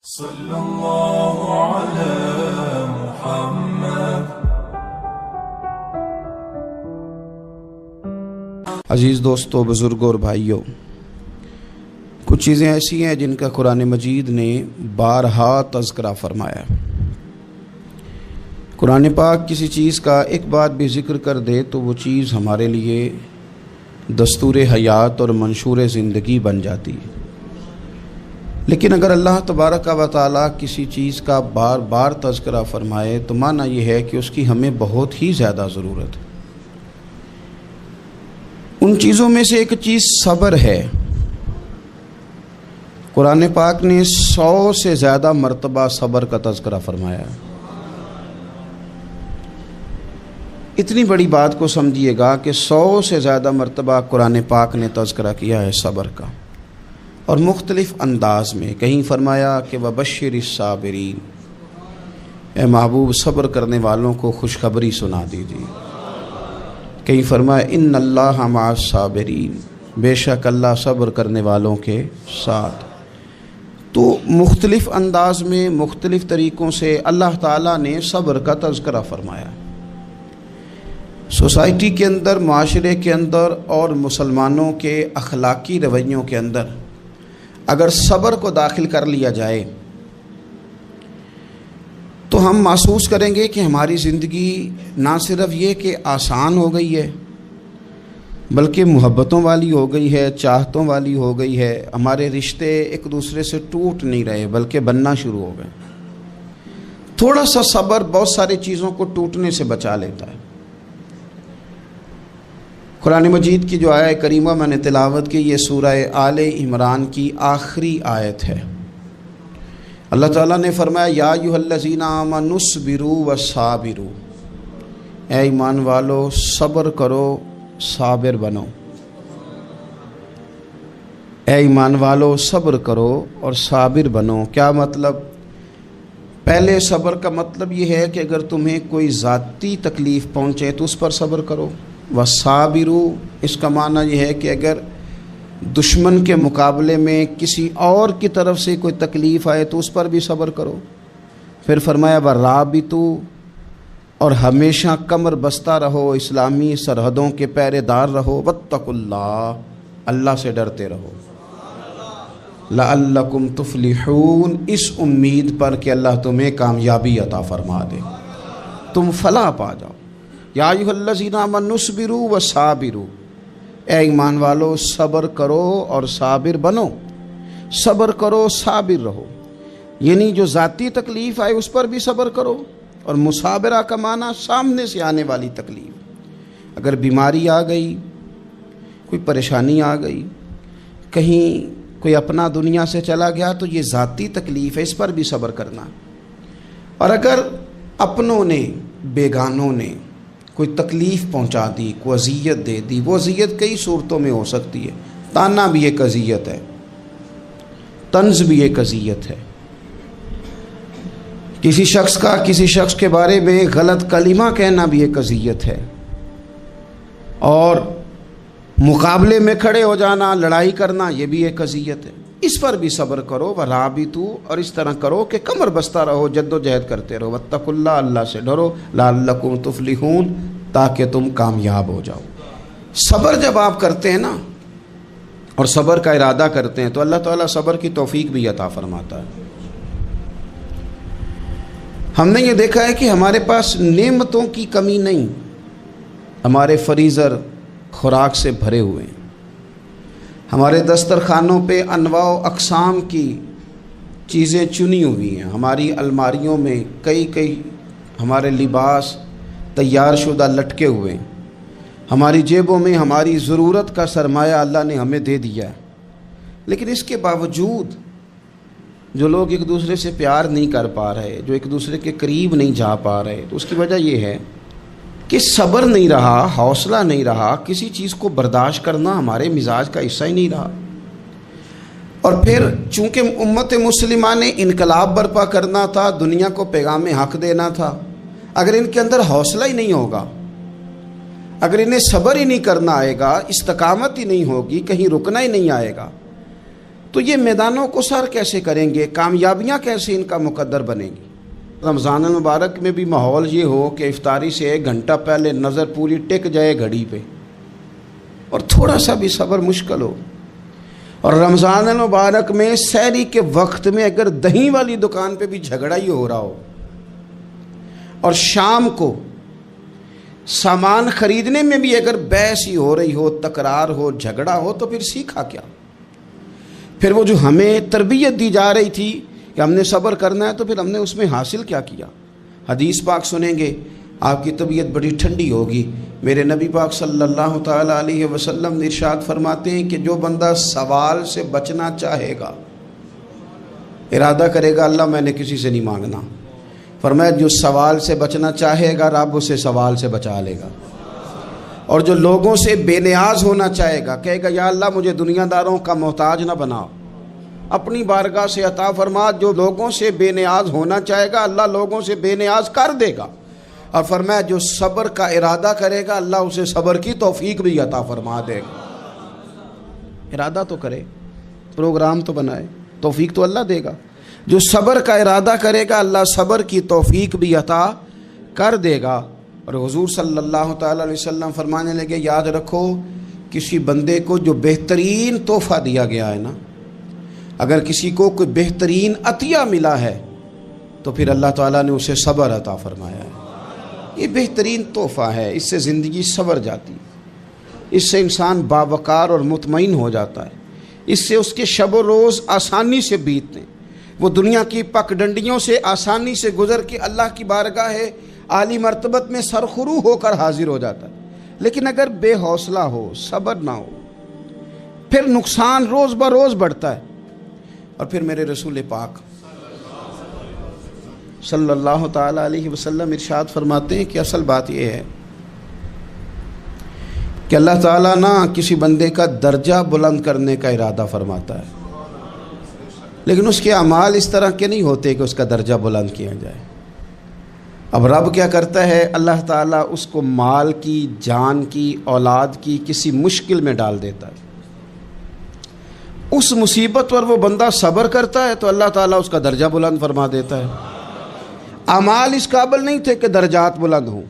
صلی اللہ علی محمد۔ عزیز دوستو، بزرگوں اور بھائیوں، کچھ چیزیں ایسی ہیں جن کا قرآن مجید نے بارہا تذکرہ فرمایا۔ قرآن پاک کسی چیز کا ایک بات بھی ذکر کر دے تو وہ چیز ہمارے لیے دستور حیات اور منشور زندگی بن جاتی ہے۔ لیکن اگر اللہ تبارک و تعالیٰ کسی چیز کا بار بار تذکرہ فرمائے تو معنی یہ ہے کہ اس کی ہمیں بہت ہی زیادہ ضرورت ہے۔ ان چیزوں میں سے ایک چیز صبر ہے۔ قرآن پاک نے 100 سے زیادہ مرتبہ صبر کا تذکرہ فرمایا۔ اتنی بڑی بات کو سمجھیے گا کہ 100 سے زیادہ مرتبہ قرآن پاک نے تذکرہ کیا ہے صبر کا، اور مختلف انداز میں۔ کہیں فرمایا کہ وبشر الصابرین، اے محبوب صبر کرنے والوں کو خوشخبری سنا دیجیے۔ کہیں فرمایا ان اللہ مع الصابرین، بے شک اللہ صبر کرنے والوں کے ساتھ۔ تو مختلف انداز میں، مختلف طریقوں سے اللہ تعالیٰ نے صبر کا تذکرہ فرمایا۔ سوسائٹی کے اندر، معاشرے کے اندر اور مسلمانوں کے اخلاقی رویوں کے اندر اگر صبر کو داخل کر لیا جائے تو ہم محسوس کریں گے کہ ہماری زندگی نہ صرف یہ کہ آسان ہو گئی ہے بلکہ محبتوں والی ہو گئی ہے، چاہتوں والی ہو گئی ہے۔ ہمارے رشتے ایک دوسرے سے ٹوٹ نہیں رہے بلکہ بننا شروع ہو گئے۔ تھوڑا سا صبر بہت ساری چیزوں کو ٹوٹنے سے بچا لیتا ہے۔ قرآن مجید کی جو آیت کریمہ میں نے تلاوت کی، یہ سورہ آل عمران کی آخری آیت ہے۔ اللہ تعالیٰ نے فرمایا یا ایھا الذین آمنوا اصبروا وصابروا، اے ایمان والو صبر کرو، صابر بنو۔ اے ایمان والو صبر کرو اور صابر بنو۔ کیا مطلب؟ پہلے صبر کا مطلب یہ ہے کہ اگر تمہیں کوئی ذاتی تکلیف پہنچے تو اس پر صبر کرو۔ وصابروا، اس کا معنی یہ ہے کہ اگر دشمن کے مقابلے میں کسی اور کی طرف سے کوئی تکلیف آئے تو اس پر بھی صبر کرو۔ پھر فرمایا ورابطوا، اور ہمیشہ کمر بستہ رہو، اسلامی سرحدوں کے پہرے دار رہو۔ واتقوا اللہ، اللہ سے ڈرتے رہو۔ لعلکم تفلحون، اس امید پر کہ اللہ تمہیں کامیابی عطا فرما دے، تم فلاح پا جاؤ۔ یا ایھا الذین آمنوا اصبروا وصابروا، اے ایمان والو صبر کرو اور صابر بنو۔ صبر کرو، صابر رہو، یعنی جو ذاتی تکلیف آئے اس پر بھی صبر کرو۔ اور مصابرہ کا معنی سامنے سے آنے والی تکلیف۔ اگر بیماری آ گئی، کوئی پریشانی آ گئی، کہیں کوئی اپنا دنیا سے چلا گیا تو یہ ذاتی تکلیف ہے، اس پر بھی صبر کرنا۔ اور اگر اپنوں نے، بیگانوں نے کوئی تکلیف پہنچا دی، کوئی اذیت دے دی، وہ اذیت کئی صورتوں میں ہو سکتی ہے۔ تانا بھی ایک اذیت ہے، طنز بھی ایک اذیت ہے، کسی شخص کے بارے میں غلط کلمہ کہنا بھی ایک اذیت ہے، اور مقابلے میں کھڑے ہو جانا، لڑائی کرنا، یہ بھی ایک اذیت ہے۔ اس پر بھی صبر کرو۔ ورابطوا، اور اس طرح کرو کہ کمر بستہ رہو، جد و جہد کرتے رہو۔ واتقوا اللہ، اللہ سے ڈرو۔ لعلکم تفلحون، تاکہ تم کامیاب ہو جاؤ۔ صبر جب آپ کرتے ہیں نا، اور صبر کا ارادہ کرتے ہیں، تو اللہ تعالیٰ صبر کی توفیق بھی عطا فرماتا ہے۔ ہم نے یہ دیکھا ہے کہ ہمارے پاس نعمتوں کی کمی نہیں، ہمارے فریزر خوراک سے بھرے ہوئے ہیں، ہمارے دسترخوانوں پہ انواع و اقسام کی چیزیں چنی ہوئی ہیں، ہماری الماریوں میں کئی ہمارے لباس تیار شدہ لٹکے ہوئے ہیں، ہماری جیبوں میں ہماری ضرورت کا سرمایہ اللہ نے ہمیں دے دیا ہے۔ لیکن اس کے باوجود جو لوگ ایک دوسرے سے پیار نہیں کر پا رہے، جو ایک دوسرے کے قریب نہیں جا پا رہے، تو اس کی وجہ یہ ہے کہ صبر نہیں رہا، حوصلہ نہیں رہا، کسی چیز کو برداشت کرنا ہمارے مزاج کا حصہ ہی نہیں رہا۔ اور پھر چونکہ امت مسلمہ نے انقلاب برپا کرنا تھا، دنیا کو پیغام حق دینا تھا، اگر ان کے اندر حوصلہ ہی نہیں ہوگا، اگر انہیں صبر ہی نہیں کرنا آئے گا، استقامت ہی نہیں ہوگی، کہیں رکنا ہی نہیں آئے گا، تو یہ میدانوں کو سر کیسے کریں گے؟ کامیابیاں کیسے ان کا مقدر بنیں گی؟ رمضان المبارک میں بھی ماحول یہ ہو کہ افطاری سے 1 گھنٹہ پہلے نظر پوری ٹک جائے گھڑی پہ، اور تھوڑا سا بھی صبر مشکل ہو. اور رمضان المبارک میں سحری کے وقت میں اگر دہی والی دکان پہ بھی جھگڑا ہی ہو رہا ہو، اور شام کو سامان خریدنے میں بھی اگر بحث ہی ہو رہی ہو، تکرار ہو، جھگڑا ہو، تو پھر سیکھا کیا؟ پھر وہ جو ہمیں تربیت دی جا رہی تھی کہ ہم نے صبر کرنا ہے، تو پھر ہم نے اس میں حاصل کیا کیا؟ حدیث پاک سنیں گے آپ کی طبیعت بڑی ٹھنڈی ہوگی. میرے نبی پاک صلی اللہ تعالیٰ علیہ وسلم ارشاد فرماتے ہیں کہ جو بندہ سوال سے بچنا چاہے گا، ارادہ کرے گا اللہ میں نے کسی سے نہیں مانگنا، فرمایا جو سوال سے بچنا چاہے گا رب اسے سوال سے بچا لے گا. اور جو لوگوں سے بے نیاز ہونا چاہے گا، کہے گا یا اللہ مجھے دنیا داروں کا محتاج نہ بناؤ، اپنی بارگاہ سے عطا فرما. جو لوگوں سے بے نیاز ہونا چاہے گا اللہ لوگوں سے بے نیاز کر دے گا. اور فرمایا جو صبر کا ارادہ کرے گا اللہ اسے صبر کی توفیق بھی عطا فرما دے گا. ارادہ تو کرے، پروگرام تو بنائے، توفیق تو اللہ دے گا. جو صبر کا ارادہ کرے گا اللہ صبر کی توفیق بھی عطا کر دے گا. اور حضور صلی اللہ تعالیٰ علیہ وسلم فرمانے لگے یاد رکھو کسی بندے کو جو بہترین تحفہ دیا گیا ہے نا، اگر کسی کو کوئی بہترین عطیہ ملا ہے تو پھر اللہ تعالیٰ نے اسے صبر عطا فرمایا ہے. یہ بہترین تحفہ ہے، اس سے زندگی سنور جاتی ہے، اس سے انسان باوقار اور مطمئن ہو جاتا ہے، اس سے اس کے شب و روز آسانی سے بیتتے ہیں، وہ دنیا کی پک ڈنڈیوں سے آسانی سے گزر کے اللہ کی بارگاہ عالی مرتبت میں سرخرو ہو کر حاضر ہو جاتا ہے. لیکن اگر بے حوصلہ ہو، صبر نہ ہو، پھر نقصان روز بروز بڑھتا ہے. اور پھر میرے رسول پاک صلی اللہ تعالیٰ علیہ وسلم ارشاد فرماتے ہیں کہ اصل بات یہ ہے کہ اللہ تعالیٰ نہ کسی بندے کا درجہ بلند کرنے کا ارادہ فرماتا ہے، لیکن اس کے اعمال اس طرح کے نہیں ہوتے کہ اس کا درجہ بلند کیا جائے. اب رب کیا کرتا ہے؟ اللہ تعالیٰ اس کو مال کی، جان کی، اولاد کی کسی مشکل میں ڈال دیتا ہے. اس مصیبت پر وہ بندہ صبر کرتا ہے تو اللہ تعالیٰ اس کا درجہ بلند فرما دیتا ہے. اعمال اس قابل نہیں تھے کہ درجات بلند ہوں،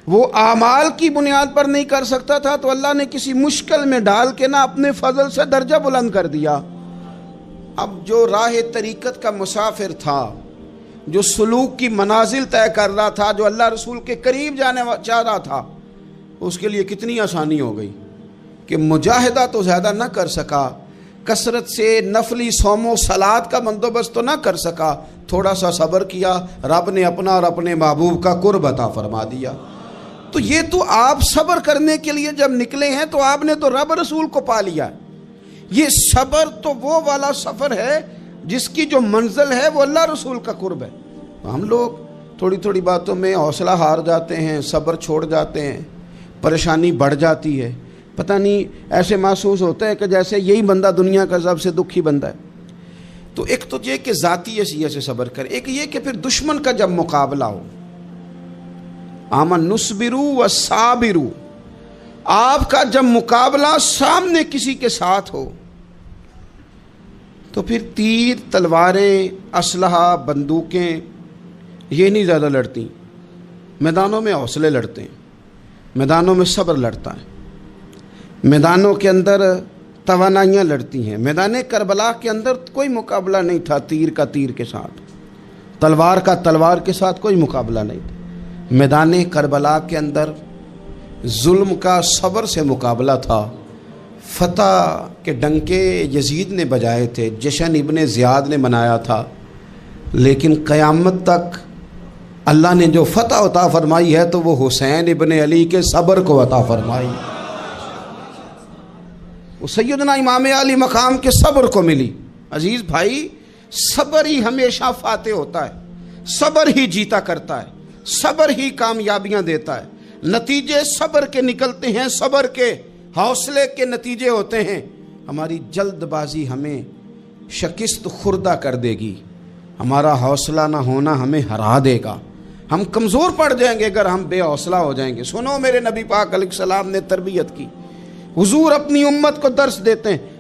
وہ اعمال کی بنیاد پر نہیں کر سکتا تھا تو اللہ نے کسی مشکل میں ڈال کے نہ اپنے فضل سے درجہ بلند کر دیا. اب جو راہ طریقت کا مسافر تھا، جو سلوک کی منازل طے کر رہا تھا، جو اللہ رسول کے قریب جانے چاہ رہا تھا، اس کے لیے کتنی آسانی ہو گئی کہ مجاہدہ تو زیادہ نہ کر سکا، کثرت سے نفلی صوم و صلات کا بندوبست تو نہ کر سکا، تھوڑا سا صبر کیا، رب نے اپنا اور اپنے محبوب کا قرب عطا فرما دیا. تو یہ تو آپ صبر کرنے کے لیے جب نکلے ہیں تو آپ نے تو رب رسول کو پا لیا. یہ صبر تو وہ والا سفر ہے جس کی جو منزل ہے وہ اللہ رسول کا قرب ہے. ہم لوگ تھوڑی تھوڑی باتوں میں حوصلہ ہار جاتے ہیں، صبر چھوڑ جاتے ہیں، پریشانی بڑھ جاتی ہے. پتہ نہیں ایسے محسوس ہوتا ہے کہ جیسے یہی بندہ دنیا کا سب سے دکھی بندہ ہے. تو ایک تو یہ کہ ذاتی حیثیت سے صبر کرے، ایک یہ کہ پھر دشمن کا جب مقابلہ ہو، آمن نصبرو و صابرو، آپ کا جب مقابلہ سامنے کسی کے ساتھ ہو تو پھر تیر، تلواریں، اسلحہ، بندوقیں یہ نہیں زیادہ لڑتی. میدانوں میں حوصلے لڑتے ہیں، میدانوں میں صبر لڑتا ہے، میدانوں کے اندر توانائیاں لڑتی ہیں. میدان کربلا کے اندر کوئی مقابلہ نہیں تھا تیر کا تیر کے ساتھ، تلوار کا تلوار کے ساتھ کوئی مقابلہ نہیں تھا. میدان کربلا کے اندر ظلم کا صبر سے مقابلہ تھا. فتح کے ڈنکے یزید نے بجائے تھے، جشن ابن زیاد نے منایا تھا، لیکن قیامت تک اللہ نے جو فتح عطا فرمائی ہے تو وہ حسین ابن علی کے صبر کو عطا فرمائی، وہ سیدنا امام علی مقام کے صبر کو ملی. عزیز بھائی، صبر ہی ہمیشہ فاتح ہوتا ہے، صبر ہی جیتا کرتا ہے، صبر ہی کامیابیاں دیتا ہے. نتیجے صبر کے نکلتے ہیں، صبر کے، حوصلے کے نتیجے ہوتے ہیں. ہماری جلد بازی ہمیں شکست خوردہ کر دے گی، ہمارا حوصلہ نہ ہونا ہمیں ہرا دے گا. ہم کمزور پڑ جائیں گے اگر ہم بے حوصلہ ہو جائیں گے. سنو، میرے نبی پاک علیہ السلام نے تربیت کی. حضور اپنی امت کو درس دیتے ہیں،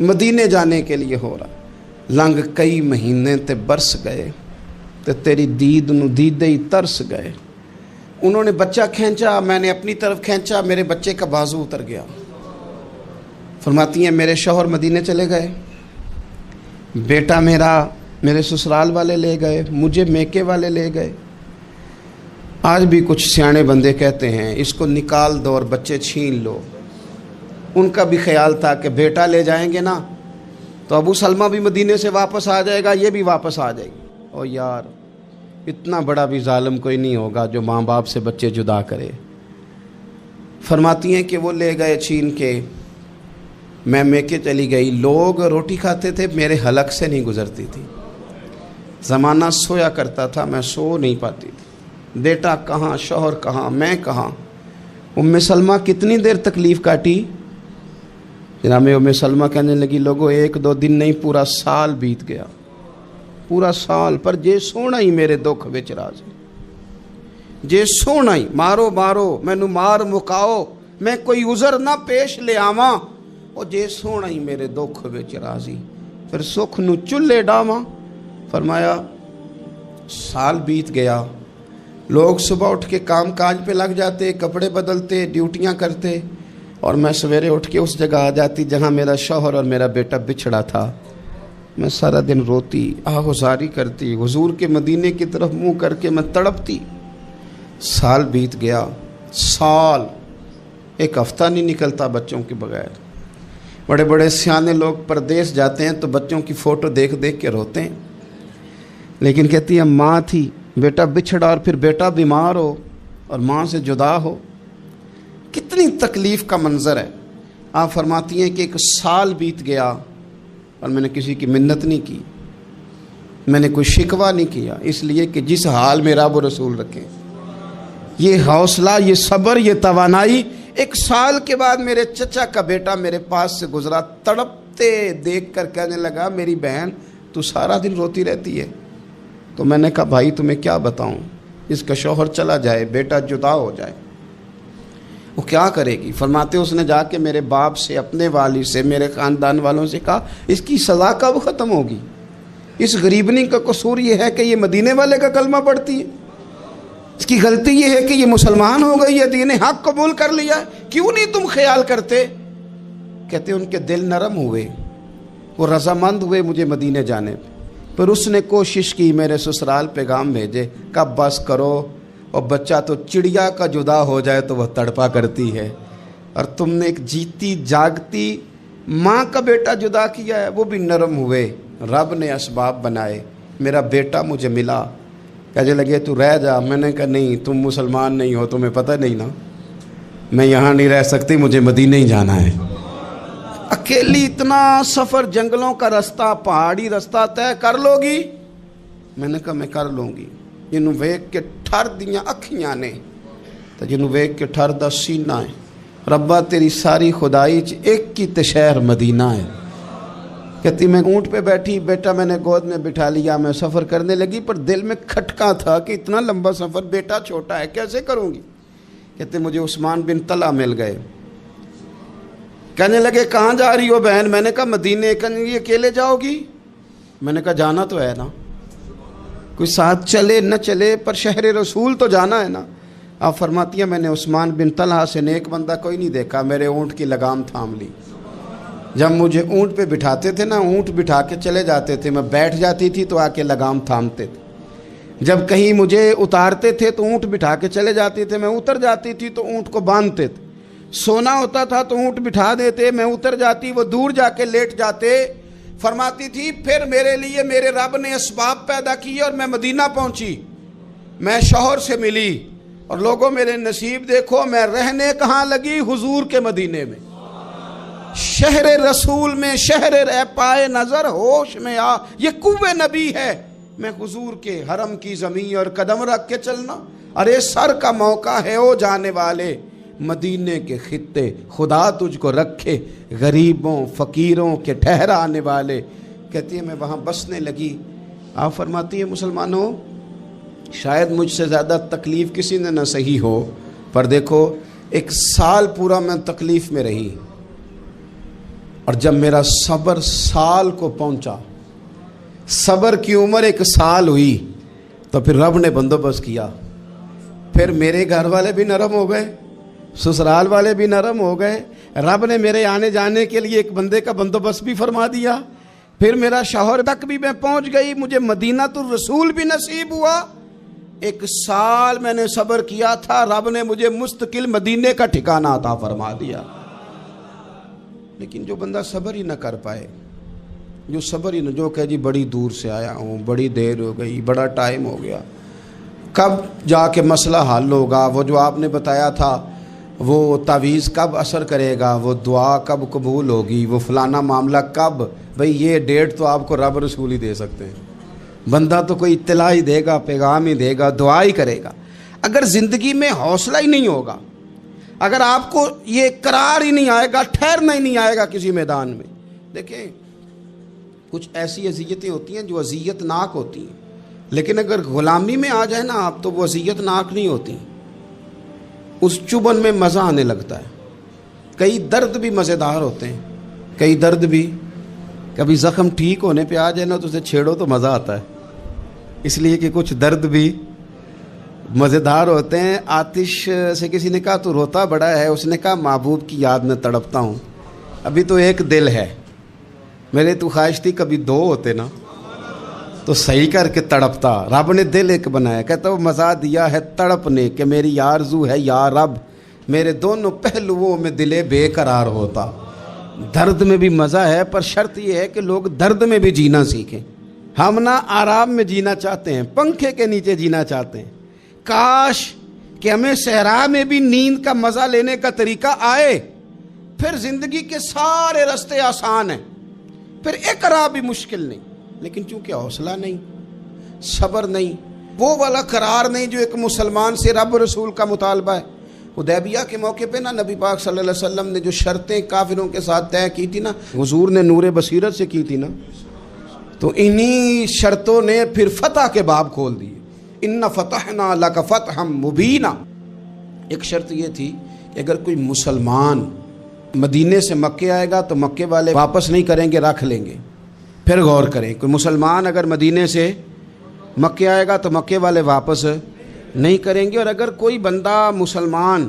مدینے جانے کے لیے ہو رہا۔ لنگ کئی مہینے تے برس گئے تے تیری دید نو دیدے ہی ترس گئے۔ انہوں نے بچہ کھینچا، میں نے اپنی طرف کھینچا، میرے بچے کا بازو اتر گیا۔ فرماتی ہیں میرے شوہر مدینے چلے گئے، بیٹا میرا میرے سسرال والے لے گئے، مجھے میکے والے لے گئے۔ آج بھی کچھ سیانے بندے کہتے ہیں اس کو نکال دو اور بچے چھین لو۔ ان کا بھی خیال تھا کہ بیٹا لے جائیں گے نا تو ابو سلمہ بھی مدینے سے واپس آ جائے گا، یہ بھی واپس آ جائے گی۔ اور یار اتنا بڑا بھی ظالم کوئی نہیں ہوگا جو ماں باپ سے بچے جدا کرے۔ فرماتی ہیں کہ وہ لے گئے چھین کے، میں میکے چلی گئی۔ لوگ روٹی کھاتے تھے، میرے حلق سے نہیں گزرتی تھی۔ زمانہ سویا کرتا تھا، میں سو نہیں پاتی تھی۔ بیٹا کہاں، شوہر کہاں، میں کہاں۔ ام سلمہ کتنی دیر تکلیف کاٹی؟ جناب ام سلمہ کہنے لگی لوگوں 1-2 دن نہیں، پورا سال بیت گیا، پورا سال، پر جے سونا ہی میرے دکھ وچ راضی، جے سونا ہی مارو مارو مینو مار مکاؤ، میں کوئی عذر نہ پیش لے آواں، او جے سونا ہی میرے دکھ وچ راضی، پھر سکھ نو چلے ڈاواں۔ فرمایا سال بیت گیا، لوگ صبح اٹھ کے کام کاج پہ لگ جاتے، کپڑے بدلتے، ڈیوٹیاں کرتے، اور میں سویرے اٹھ کے اس جگہ آ جاتی جہاں میرا شوہر اور میرا بیٹا بچھڑا تھا۔ میں سارا دن روتی، آہوزاری کرتی، حضور کے مدینے کی طرف منہ کر کے میں تڑپتی۔ سال بیت گیا، سال، ایک ہفتہ نہیں نکلتا بچوں کے بغیر۔ بڑے بڑے سیانے لوگ پردیس جاتے ہیں تو بچوں کی فوٹو دیکھ دیکھ کے روتے ہیں، لیکن کہتی ہیں ماں تھی، بیٹا بچھڑا اور پھر بیٹا بیمار ہو اور ماں سے جدا ہو، کتنی تکلیف کا منظر ہے۔ آپ فرماتی ہیں کہ 1 سال بیت گیا اور میں نے کسی کی منت نہیں کی، میں نے کوئی شکوہ نہیں کیا، اس لیے کہ جس حال میں رب و رسول رکھیں، یہ حوصلہ، یہ صبر، یہ توانائی۔ 1 سال کے بعد میرے چچا کا بیٹا میرے پاس سے گزرا، تڑپتے دیکھ کر کہنے لگا میری بہن تو سارا دن روتی رہتی ہے۔ تو میں نے کہا بھائی تمہیں کیا بتاؤں، اس کا شوہر چلا جائے، بیٹا جدا ہو جائے، وہ کیا کرے گی؟ فرماتے اس نے جا کے میرے باپ سے، اپنے والد سے، میرے خاندان والوں سے کہا اس کی سزا کب ختم ہوگی؟ اس غریبنی کا قصور یہ ہے کہ یہ مدینے والے کا کلمہ پڑھتی ہے، اس کی غلطی یہ ہے کہ یہ مسلمان ہو گئی ہے، دین حق قبول کر لیا ہے، کیوں نہیں تم خیال کرتے؟ کہتے ان کے دل نرم ہوئے، وہ رضامند ہوئے مجھے مدینے جانے پہ۔ پھر اس نے کوشش کی میرے سسرال پیغام بھیجے، کب بس کرو، اور بچہ تو چڑیا کا جدا ہو جائے تو وہ تڑپا کرتی ہے، اور تم نے ایک جیتی جاگتی ماں کا بیٹا جدا کیا ہے۔ وہ بھی نرم ہوئے، رب نے اسباب بنائے، میرا بیٹا مجھے ملا۔ کہنے لگے تو رہ جا، میں نے کہا نہیں، تم مسلمان نہیں ہو، تمہیں پتہ نہیں نا، میں یہاں نہیں رہ سکتی، مجھے مدینے ہی جانا ہے۔ اکیلی اتنا سفر، جنگلوں کا رستہ، پہاڑی رستہ طے کر لو گی؟ میں نے کہا میں کر لوں گی۔ جنوں ویک کے ٹھر دیاں اکھیاں نے تو جنوں ویک کے ٹھر دا سینہ ہے، ربا تیری ساری خدائی چ ایک کی تے شہر مدینہ ہے۔ کہتی میں اونٹ پہ بیٹھی، بیٹا میں نے گود میں بٹھا لیا، میں سفر کرنے لگی، پر دل میں کھٹکا تھا کہ اتنا لمبا سفر، بیٹا چھوٹا ہے، کیسے کروں گی؟ کہتے مجھے عثمان بن طلحہ مل گئے، کہنے لگے کہاں جا رہی ہو بہن؟ میں نے کہا مدینے۔ کہنے لگے اکیلے جاؤ گی؟ میں نے کہا جانا تو ہے نا، کوئی ساتھ چلے نہ چلے پر شہر رسول تو جانا ہے نا۔ آپ فرماتی ہیں میں نے عثمان بن طلحہ سے نیک بندہ کوئی نہیں دیکھا، میرے اونٹ کی لگام تھام لی۔ جب مجھے اونٹ پہ بٹھاتے تھے نا، اونٹ بٹھا کے چلے جاتے تھے، میں بیٹھ جاتی تھی تو آ کے لگام تھامتے تھے۔ جب کہیں مجھے اتارتے تھے تو اونٹ بٹھا کے چلے جاتے تھے، میں اتر جاتی تھی تو اونٹ کو باندھتے تھے۔ سونا ہوتا تھا تو اونٹ بٹھا دیتے، میں اتر جاتی، وہ دور جا کے لیٹ جاتے۔ فرماتی تھی پھر میرے لیے میرے رب نے اسباب پیدا کیے اور میں مدینہ پہنچی، میں شوہر سے ملی، اور لوگوں میرے نصیب دیکھو، میں رہنے کہاں لگی؟ حضور کے مدینے میں، شہر رسول میں، شہر رہ پائے نظر ہوش میں آ، یہ کوہ نبی ہے۔ میں حضور کے حرم کی زمین اور قدم رکھ کے چلنا، ارے سر کا موقع ہے او جانے والے، مدینے کے خطے خدا تجھ کو رکھے، غریبوں فقیروں کے ٹھہرانے والے۔ کہتی ہے میں وہاں بسنے لگی۔ آپ فرماتی ہیں مسلمانوں، شاید مجھ سے زیادہ تکلیف کسی نے نہ سہی ہو، پر دیکھو 1 سال پورا میں تکلیف میں رہی، اور جب میرا صبر سال کو پہنچا، صبر کی عمر 1 سال ہوئی، تو پھر رب نے بندوبست کیا، پھر میرے گھر والے بھی نرم ہو گئے، سسرال والے بھی نرم ہو گئے، رب نے میرے آنے جانے کے لیے ایک بندے کا بندوبست بھی فرما دیا، پھر میرا شوہر تک بھی میں پہنچ گئی، مجھے مدینہ الرسول بھی نصیب ہوا۔ 1 سال میں نے صبر کیا تھا، رب نے مجھے مستقل مدینے کا ٹھکانہ عطا فرما دیا۔ لیکن جو بندہ صبر ہی نہ کر پائے، جو صبر ہی نہ، جو کہ جی بڑی دور سے آیا ہوں، بڑی دیر ہو گئی، بڑا ٹائم ہو گیا، کب جا کے مسئلہ حل ہوگا، وہ جو آپ نے بتایا تھا وہ تعویذ کب اثر کرے گا، وہ دعا کب قبول ہوگی، وہ فلانا معاملہ کب، بھئی یہ ڈیٹ تو آپ کو رب رسول ہی دے سکتے ہیں، بندہ تو کوئی اطلاع ہی دے گا، پیغام ہی دے گا، دعا ہی کرے گا۔ اگر زندگی میں حوصلہ ہی نہیں ہوگا، اگر آپ کو یہ قرار ہی نہیں آئے گا، ٹھہرنا ہی نہیں آئے گا کسی میدان میں۔ دیکھیں کچھ ایسی اذیتیں ہوتی ہیں جو اذیت ناک ہوتی ہیں، لیکن اگر غلامی میں آ جائے نا آپ، تو وہ اذیت ناک نہیں ہوتی، اس چبھن میں مزہ آنے لگتا ہے۔ کئی درد بھی مزیدار ہوتے ہیں، کئی درد بھی، کبھی زخم ٹھیک ہونے پہ آ جائے نا تو اسے چھیڑو تو مزہ آتا ہے، اس لیے کہ کچھ درد بھی مزیدار ہوتے ہیں۔ آتش سے کسی نے کہا تو روتا بڑا ہے، اس نے کہا محبوب کی یاد میں تڑپتا ہوں، ابھی تو ایک دل ہے، میرے تو خواہش تھی کبھی 2 ہوتے نا تو صحیح کر کے تڑپتا، رب نے دل ایک بنایا، کہتا وہ مزہ دیا ہے تڑپ نے کہ میری آرزو ہے یا رب میرے دونوں پہلوؤں میں دل بے قرار ہوتا۔ درد میں بھی مزہ ہے، پر شرط یہ ہے کہ لوگ درد میں بھی جینا سیکھیں۔ ہم نہ آرام میں جینا چاہتے ہیں، پنکھے کے نیچے جینا چاہتے ہیں، کاش کہ ہمیں صحرا میں بھی نیند کا مزہ لینے کا طریقہ آئے، پھر زندگی کے سارے راستے آسان ہیں، پھر اقرا بھی مشکل نہیں۔ لیکن چونکہ حوصلہ نہیں، صبر نہیں، وہ والا قرار نہیں جو ایک مسلمان سے رب رسول کا مطالبہ ہے۔ حدیبیہ کے موقع پہ نا نبی پاک صلی اللہ علیہ وسلم نے جو شرطیں کافروں کے ساتھ طے کی تھی نا، حضور نے نور بصیرت سے کی تھی نا، تو انہی شرطوں نے پھر فتح کے باب کھول دیے۔ ان فتحنا لک فتحا مبینا۔ ایک شرط یہ تھی کہ اگر کوئی مسلمان مدینے سے مکے آئے گا تو مکے والے واپس نہیں کریں گے، رکھ لیں گے۔ پھر غور کریں، کوئی مسلمان اگر مدینے سے مکے آئے گا تو مکے والے واپس نہیں کریں گے، اور اگر کوئی بندہ مسلمان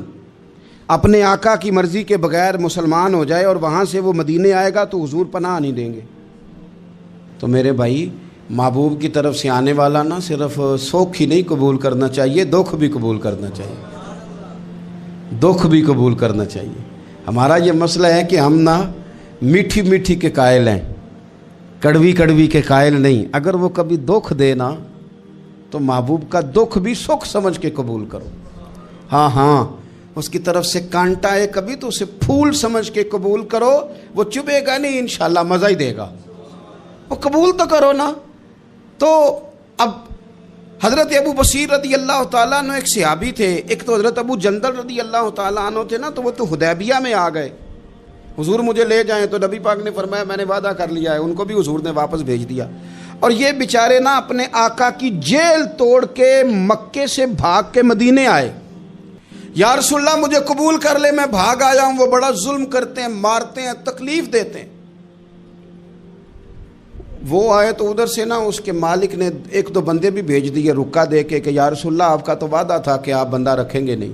اپنے آقا کی مرضی کے بغیر مسلمان ہو جائے اور وہاں سے وہ مدینے آئے گا تو حضور پناہ نہیں دیں گے۔ تو میرے بھائی، محبوب کی طرف سے آنے والا نہ صرف سوکھ ہی نہیں قبول کرنا چاہیے، دکھ بھی قبول کرنا چاہیے، دکھ بھی قبول کرنا چاہیے۔ ہمارا یہ مسئلہ ہے کہ ہم نہ میٹھی میٹھی کے قائل ہیں، کڑوی کڑوی کے قائل نہیں۔ اگر وہ کبھی دکھ دے نا تو محبوب کا دکھ بھی سکھ سمجھ کے قبول کرو۔ ہاں اس کی طرف سے کانٹا ہے کبھی تو اسے پھول سمجھ کے قبول کرو، وہ چبھے گا نہیں، انشاءاللہ مزہ ہی دے گا، وہ قبول تو کرو نا۔ تو اب حضرت ابو بصیر رضی اللہ تعالیٰ عنہ ایک صحابی تھے، ایک تو حضرت ابو جندل رضی اللہ تعالیٰ عنہ تھے نا، تو وہ تو حدیبیہ میں آ گئے، حضور مجھے لے جائیں، تو نبی پاک نے فرمایا میں نے وعدہ کر لیا ہے، ان کو بھی حضور نے واپس بھیج دیا۔ اور یہ بیچارے نا اپنے آقا کی جیل توڑ کے مکے سے بھاگ کے مدینے آئے، یا رسول اللہ مجھے قبول کر لے، میں بھاگ آیا ہوں، وہ بڑا ظلم کرتے ہیں، مارتے ہیں، تکلیف دیتے ہیں۔ وہ آئے تو ادھر سے نا اس کے مالک نے 1-2 بندے بھی بھیج دیے رکا دے کے کہ یا رسول اللہ آپ کا تو وعدہ تھا کہ آپ بندہ رکھیں گے نہیں۔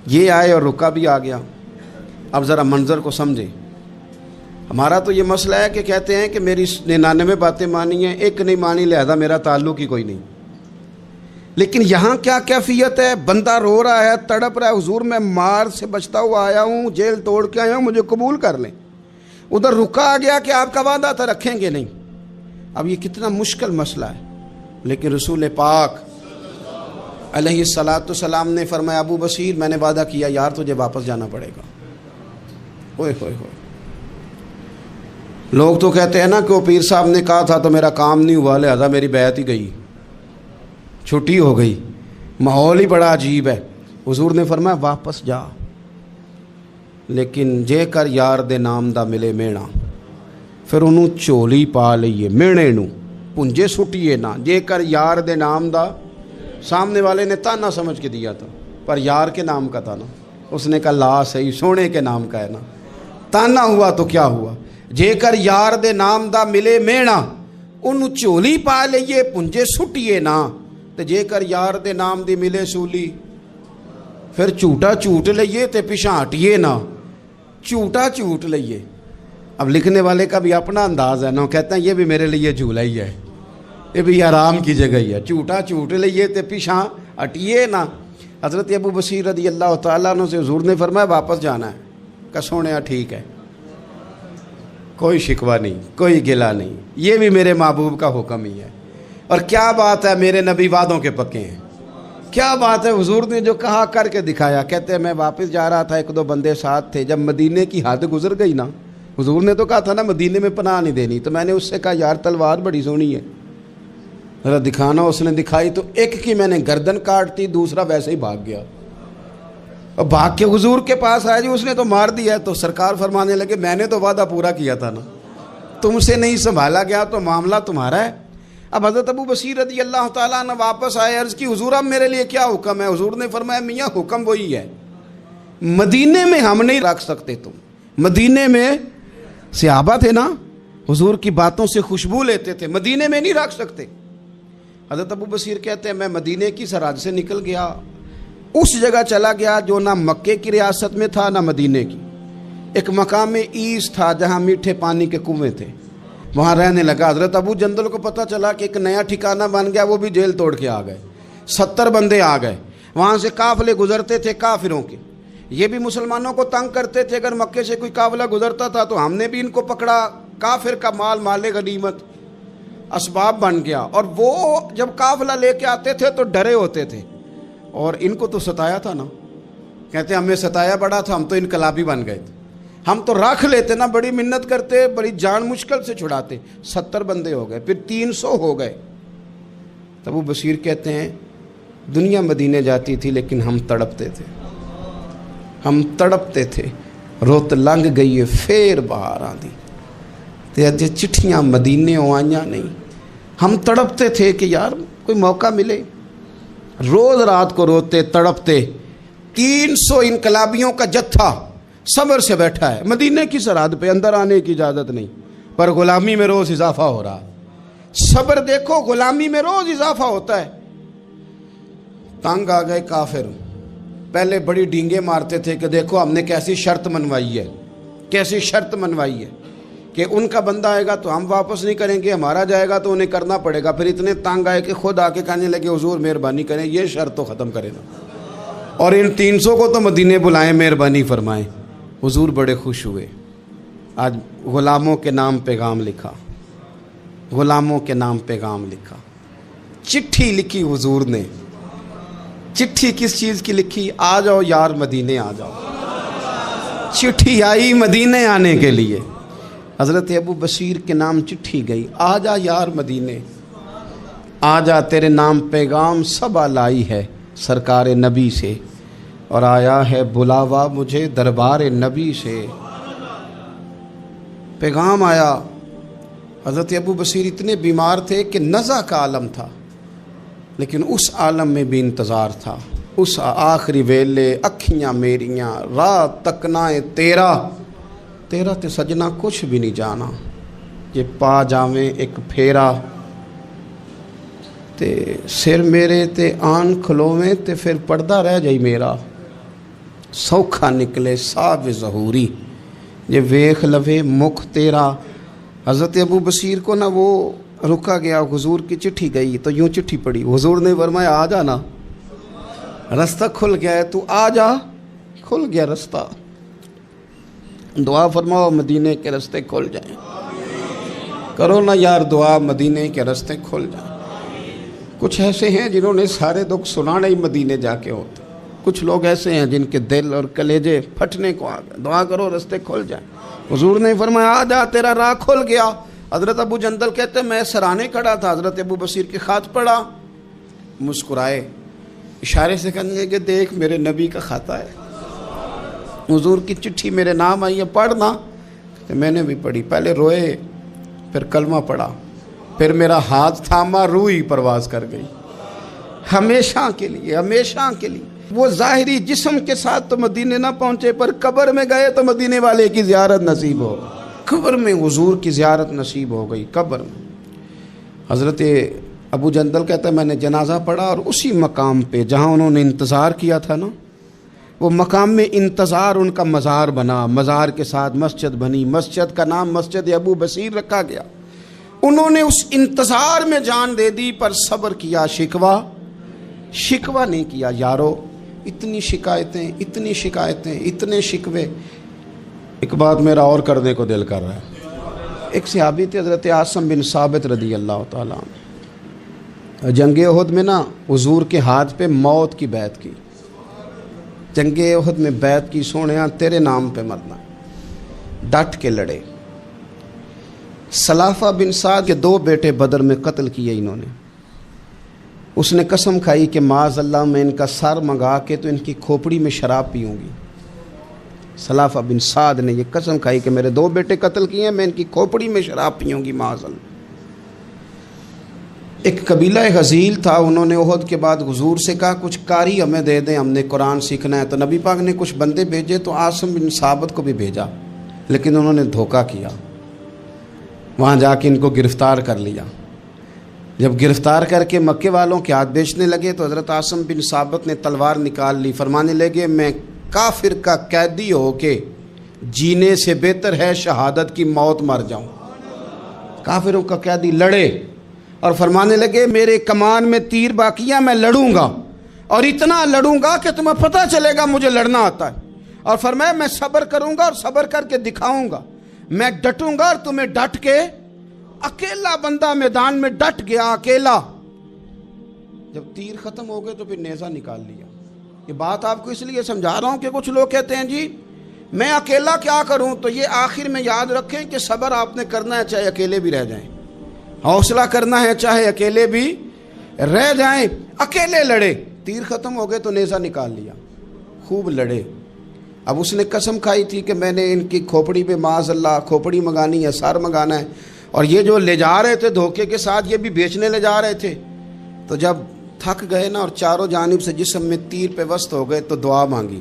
یہ آئے اور رکا بھی آ گیا۔ اب ذرا منظر کو سمجھیں۔ ہمارا تو یہ مسئلہ ہے کہ کہتے ہیں کہ میری 99 باتیں مانی ہیں، ایک نہیں مانی، لہذا میرا تعلق ہی کوئی نہیں۔ لیکن یہاں کیا کیفیت ہے؟ بندہ رو رہا ہے، تڑپ رہا ہے، حضور میں مار سے بچتا ہوا آیا ہوں، جیل توڑ کے آیا ہوں، مجھے قبول کر لیں۔ ادھر رکا آ گیا کہ آپ کا وعدہ تھا رکھیں گے نہیں۔ اب یہ کتنا مشکل مسئلہ ہے، لیکن رسول پاک علیہ السلام نے فرمایا ابو بصیر میں نے وعدہ کیا یار تجھے واپس جانا پڑے گا۔ اوئے ہوئے ہوئے، لوگ تو کہتے ہیں نا کہ وہ پیر صاحب نے کہا تھا تو میرا کام نہیں ہوا، لہذا میری بیعت ہی گئی، چھٹی ہو گئی، ماحول ہی بڑا عجیب ہے۔ حضور نے فرمایا واپس جا، لیکن جے کر یار دے نام دا ملے مینا، پھر انہوں چولی پا لئیے، مینے نو پنجے سٹیے نا، جے کر یار دے نام دا، سامنے والے نے تانا سمجھ کے دیا تھا پر یار کے نام کا تھا نا، اس نے کہا لا صحیح سونے کے نام کا ہے نا، تانا ہوا تو کیا ہوا، جے کر یار دے نام دا ملے مینا انہوں چولی پا لئیے پنجے سٹیے نا، تے جے کر یار دے نام دی ملے سولی پھر جھوٹا جھوٹ لئیے تے پیچھے ہٹیے نا، جھوٹا جھوٹ لئیے۔ اب لکھنے والے کا بھی اپنا انداز ہے نا، کہتے ہیں یہ بھی میرے لیے جھولا ہی ہے، یہ بھی آرام کی جگہ ہی ہے، جھوٹا جھوٹ لئیے تے پیچھے ہٹیے نا۔ حضرت ابو بصیر رضی اللہ تعالیٰ عنہ سے حضور نے فرمایا واپس جانا ہے، کہ سونیا ٹھیک ہے، کوئی شکوہ نہیں، کوئی گلہ نہیں، یہ بھی میرے محبوب کا حکم ہی ہے۔ اور کیا بات ہے، میرے نبی وعدوں کے پکے ہیں، کیا بات ہے، حضور نے جو کہا کر کے دکھایا۔ کہتے ہیں میں واپس جا رہا تھا، ایک دو بندے ساتھ تھے، جب مدینے کی حد گزر گئی نا، حضور نے تو کہا تھا نا مدینے میں پناہ نہیں دینی، تو میں نے اس سے کہا یار تلوار بڑی سونی ہے ذرا دکھانا، اس نے دکھائی تو ایک کی میں نے گردن کاٹ دی، دوسرا ویسے ہی بھاگ گیا، اور بھاگ کے حضور کے پاس آیا، جی اس نے تو مار دیا۔ تو سرکار فرمانے لگے میں نے تو وعدہ پورا کیا تھا نا، تم سے نہیں سنبھالا گیا تو معاملہ تمہارا ہے۔ اب حضرت ابو بصیر رضی اللہ تعالیٰ عنہ واپس آئے، عرض کی حضور اب میرے لیے کیا حکم ہے؟ حضور نے فرمایا میاں حکم وہی ہے، مدینے میں ہم نہیں رکھ سکتے، تم مدینے میں صحابہ تھے نا، حضور کی باتوں سے خوشبو لیتے تھے، مدینے میں نہیں رکھ سکتے۔ حضرت ابو بصیر کہتے ہیں میں مدینے کی سرحد سے نکل گیا، اس جگہ چلا گیا جو نہ مکے کی ریاست میں تھا نہ مدینے کی، ایک مقام ایس تھا جہاں میٹھے پانی کے کنویں تھے، وہاں رہنے لگا۔ حضرت ابو جندل کو پتہ چلا کہ ایک نیا ٹھکانہ بن گیا، وہ بھی جیل توڑ کے آ گئے، 70 بندے آ گئے، وہاں سے قافلے گزرتے تھے کافروں کے، یہ بھی مسلمانوں کو تنگ کرتے تھے، اگر مکے سے کوئی قافلہ گزرتا تھا تو ہم نے بھی ان کو پکڑا، کافر کا مال مال غنیمت اسباب بن گیا۔ اور وہ جب قافلہ لے کے آتے تھے تو ڈرے ہوتے تھے، اور ان کو تو ستایا تھا نا، کہتے ہمیں ستایا بڑا تھا، ہم تو انقلابی بن گئے تھے، ہم تو رکھ لیتے نا، بڑی منت کرتے، بڑی جان مشکل سے چھڑاتے، 70 بندے ہو گئے، پھر 300 ہو گئے۔ تب وہ بصیر کہتے ہیں دنیا مدینے جاتی تھی لیکن ہم تڑپتے تھے، ہم تڑپتے تھے، روت لنگ گئی ہے پھر باہر آندی تے اج چٹھیاں مدینے آئیاں نہیں، ہم تڑپتے تھے کہ یار کوئی موقع ملے، روز رات کو روتے تڑپتے۔ 300 انقلابیوں کا جتھا صبر سے بیٹھا ہے مدینے کی سرحد پہ، اندر آنے کی اجازت نہیں، پر غلامی میں روز اضافہ ہو رہا ہے۔ صبر دیکھو، غلامی میں روز اضافہ ہوتا ہے۔ تنگ آ گئے کافر، پہلے بڑی ڈینگیں مارتے تھے کہ دیکھو ہم نے کیسی شرط منوائی ہے، کیسی شرط منوائی ہے کہ ان کا بندہ آئے گا تو ہم واپس نہیں کریں گے، ہمارا جائے گا تو انہیں کرنا پڑے گا۔ پھر اتنے تنگ آئے کہ خود آ کے کہنے لگے حضور مہربانی کریں، یہ شرط تو ختم کرے نا، اور ان 300 کو تو مدینے بلائیں، مہربانی فرمائیں۔ حضور بڑے خوش ہوئے، آج غلاموں کے نام پیغام لکھا، غلاموں کے نام پیغام لکھا، چٹھی لکھی حضور نے۔ چٹھی کس چیز کی لکھی؟ آ جاؤ یار مدینے آ جاؤ، چٹھی آئی مدینے آنے کے لیے۔ حضرت ابو بصیر کے نام چٹھی گئی، آ جا یار مدینے، آ جا تیرے نام پیغام صبا لائی ہے سرکار نبی سے، اور آیا ہے بلاوا مجھے دربار نبی سے۔ پیغام آیا۔ حضرت ابو بصیر اتنے بیمار تھے کہ نزع کا عالم تھا، لیکن اس عالم میں بھی انتظار تھا۔ اس آخری ویلے اکھیاں میریاں رات تکنائے تیرا، تیرا تے سجنا کچھ بھی نہیں جانا، یہ پا جاویں ایک پھیرا، تے سر میرے تے آن کھلوویں تے پھر پردہ رہ جائی میرا، سوکھا نکلے صاحب ظہوری، یہ ویخ لوے مکھ تیرا۔ حضرت ابو بصیر کو نا وہ رکا گیا، حضور کی چٹھی گئی تو یوں چٹھی پڑی، حضور نے فرمایا آ جانا، رستہ کھل گیا ہے، تو آ جا، کھل گیا رستہ۔ دعا فرماؤ مدینے کے رستے کھل جائیں، کرو نا یار دعا مدینے کے رستے کھل جائیں۔ کچھ ایسے ہیں جنہوں نے سارے دکھ سنانے ہی مدینے جا کے ہوتے، کچھ لوگ ایسے ہیں جن کے دل اور کلیجے پھٹنے کو آ گئے، دعا کرو رستے کھل جائیں۔ حضور نے فرمایا آ جا تیرا راہ کھل گیا۔ حضرت ابو جندل کہتے ہیں میں سرانے کھڑا تھا، حضرت ابو بصیر کے خط پڑھا، مسکرائے، اشارے سے کہنے لگے کہ دیکھ میرے نبی کا خط ہے، حضور کی چٹھی میرے نام آئی ہے، پڑھنا۔ تو میں نے بھی پڑھی، پہلے روئے، پھر کلمہ پڑھا، پھر میرا ہاتھ تھاما، روح ہی پرواز کر گئی، ہمیشہ کے لیے، ہمیشہ کے لیے۔ وہ ظاہری جسم کے ساتھ تو مدینے نہ پہنچے، پر قبر میں گئے تو مدینے والے کی زیارت نصیب ہو، قبر میں حضور کی زیارت نصیب ہو گئی۔ قبر میں حضرت ابو جندل کہتا ہے میں نے جنازہ پڑھا اور اسی مقام پہ جہاں انہوں نے انتظار کیا تھا نا، وہ مقام میں انتظار ان کا مزار بنا، مزار کے ساتھ مسجد بنی، مسجد کا نام مسجد ابو بصیر رکھا گیا۔ انہوں نے اس انتظار میں جان دے دی، پر صبر کیا، شکوہ نہیں کیا۔ یارو اتنی شکایتیں، اتنے شکوے۔ ایک بات میرا اور کرنے کو دل کر رہا ہے۔ ایک صحابی تھے حضرت عاصم بن ثابت رضی اللہ تعالیٰ عنہ، جنگ احد میں نا حضور کے ہاتھ پہ موت کی بیعت کی، جنگ احد میں بیعت کی، سونیا تیرے نام پہ مرنا، ڈٹ کے لڑے۔ سلافہ بن سعد کے 2 بیٹے بدر میں قتل کیے انہوں نے۔ اس نے قسم کھائی کہ معاذ اللہ میں ان کا سر منگا کے تو ان کی کھوپڑی میں شراب پیوں گی۔ سلافہ بن سعد نے یہ قسم کھائی کہ میرے 2 بیٹے قتل کیے ہیں، میں ان کی کھوپڑی میں شراب پیوں گی معاذ اللہ۔ ایک قبیلہ غزیل تھا، انہوں نے احد کے بعد حضور سے کہا کچھ قاری ہمیں دے دیں، ہم نے قرآن سیکھنا ہے۔ تو نبی پاک نے کچھ بندے بھیجے، تو عاصم بن ثابت کو بھی بھیجا، لیکن انہوں نے دھوکہ کیا، وہاں جا کے ان کو گرفتار کر لیا۔ جب گرفتار کر کے مکے والوں کے ہاتھ بیچنے لگے تو حضرت عاصم بن ثابت نے تلوار نکال لی، فرمانے لگے میں کافر کا قیدی ہو کے جینے سے بہتر ہے شہادت کی موت مر جاؤں۔ کافروں کا قیدی لڑے اور فرمانے لگے میرے کمان میں تیر باقی ہے، میں لڑوں گا اور اتنا لڑوں گا کہ تمہیں پتہ چلے گا مجھے لڑنا آتا ہے۔ اور فرمایا میں صبر کروں گا اور صبر کر کے دکھاؤں گا، میں ڈٹوں گا اور تمہیں ڈٹ کے۔ اکیلا بندہ میدان میں ڈٹ گیا، اکیلا۔ جب تیر ختم ہو گئے تو پھر نیزہ نکال لیا۔ یہ بات آپ کو اس لیے سمجھا رہا ہوں کہ کچھ لوگ کہتے ہیں جی میں اکیلا کیا کروں، تو یہ آخر میں یاد رکھیں کہ صبر آپ نے کرنا ہے چاہے اکیلے بھی رہ جائیں، حوصلہ کرنا ہے چاہے اکیلے بھی رہ جائیں۔ اکیلے لڑے، تیر ختم ہو گئے تو نیزہ نکال لیا، خوب لڑے۔ اب اس نے قسم کھائی تھی کہ میں نے ان کی کھوپڑی پہ معاذ اللہ کھوپڑی منگانی ہے، سر منگانا ہے، اور یہ جو لے جا رہے تھے دھوکے کے ساتھ یہ بھی بیچنے لے جا رہے تھے۔ تو جب تھک گئے نا اور چاروں جانب سے جسم میں تیر پہ وسط ہو گئے تو دعا مانگی،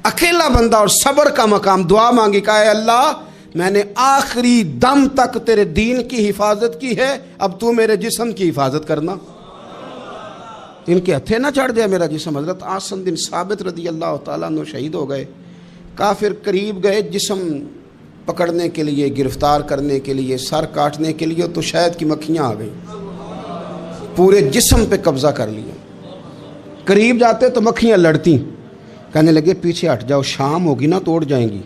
اکیلا بندہ اور صبر کا مقام، دعا مانگی، کہا اے اللہ میں نے آخری دم تک تیرے دین کی حفاظت کی ہے، اب تو میرے جسم کی حفاظت کرنا، ان کے ہتھے نہ چڑھ جائے میرا جسم۔ حضرت عاصم بن ثابت رضی اللہ تعالیٰ عنہ شہید ہو گئے۔ کافر قریب گئے جسم پکڑنے کے لیے، گرفتار کرنے کے لیے، سر کاٹنے کے لیے، تو شہد کی مکھیاں آ گئیں، پورے جسم پہ قبضہ کر لیا۔ قریب جاتے تو مکھیاں لڑتی، کہنے لگے پیچھے ہٹ جاؤ، شام ہوگی نا توڑ جائیں گی،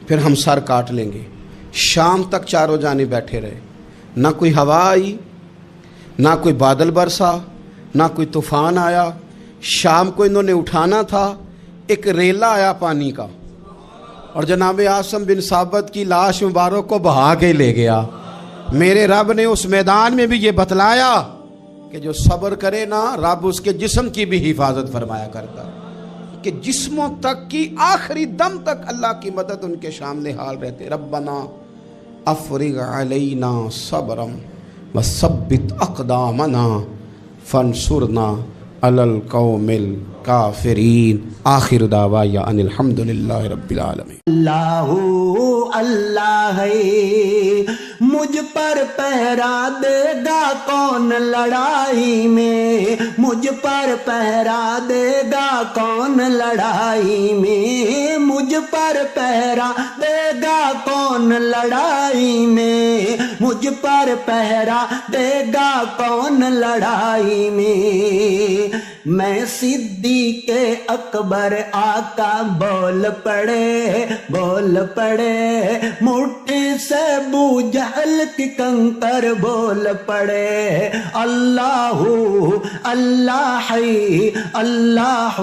پھر ہم سر کاٹ لیں گے۔ شام تک چاروں جانے بیٹھے رہے، نہ کوئی ہوا آئی، نہ کوئی بادل برسا، نہ کوئی طوفان آیا۔ شام کو انہوں نے اٹھانا تھا، ایک ریلا آیا پانی کا اور جناب عاصم بن ثابت کی لاش مبارک کو بہا کے لے گیا۔ میرے رب نے اس میدان میں بھی یہ بتلایا کہ جو صبر کرے نا رب اس کے جسم کی بھی حفاظت فرمایا کرتا، کہ جسموں تک کی آخری دم تک اللہ کی مدد ان کے سامنے حال رہتے۔ ربنا افرغ علینا صبرا وثبت اقدامنا فانصرنا علی القوم الکافرین۔ آخر دعوایا ان الحمدللہ رب العالمین۔ اللہ اللہ ہے، مجھ پر پہرا دے گا کون لڑائی میں، مجھ پر پہرا دے گا کون لڑائی میں، مجھ پر پہرا دے گا کون لڑائی میں، مجھ پر پہرا دے گا کون لڑائی میں۔ میں صدیق اکبر آقا بول پڑے، مٹھی سے ابو جہل کی کنکر بول پڑے، اللہ اللہ ہے، اللہ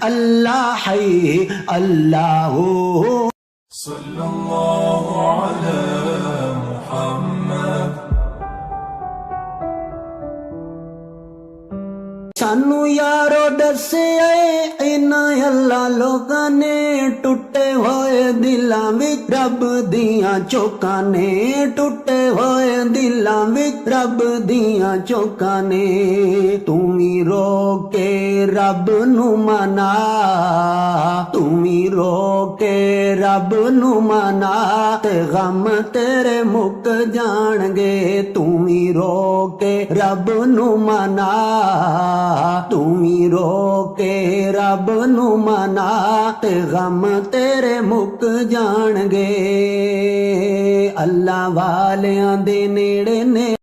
اللہ ہے، اللہ۔ صلی اللہ علی محمد۔ سانو یارو دسیا انہاں اللہ لوگاں نے، ٹوٹے ہوئے دلاں وچ رب دیاں چوکاں نے، ٹوٹے ਟੁੱਟੇ ਹੋਏ ਦਿਲਾਂ ਵਿੱਚ ਰੱਬ ਦੀਆਂ ਚੌਕਾਂ ਨੇ। ਤੂੰ ਵੀ ਰੋ ਕੇ ਰੱਬ ਨੂੰ ਮਨਾ, ਤੂੰ ਵੀ ਰੋ ਕੇ ਰੱਬ ਨੂੰ ਮਨਾ, ਤੇ ਗਮ ਤੇਰੇ ਮੁੱਕ ਜਾਣਗੇ। ਤੂੰ ਵੀ ਰੋ ਕੇ ਰੱਬ ਨੂੰ ਮਨਾ, ਤੂੰ ਵੀ ਰੋ ਕੇ ਰੱਬ ਨੂੰ ਮਨਾ, ਤੇ ਗਮ ਤੇਰੇ ਮੁੱਕ ਜਾਣਗੇ। ਅੱਲਾ ਵਾਲਿਆਂ ਦੇ ਨੇੜੇ ਨੇ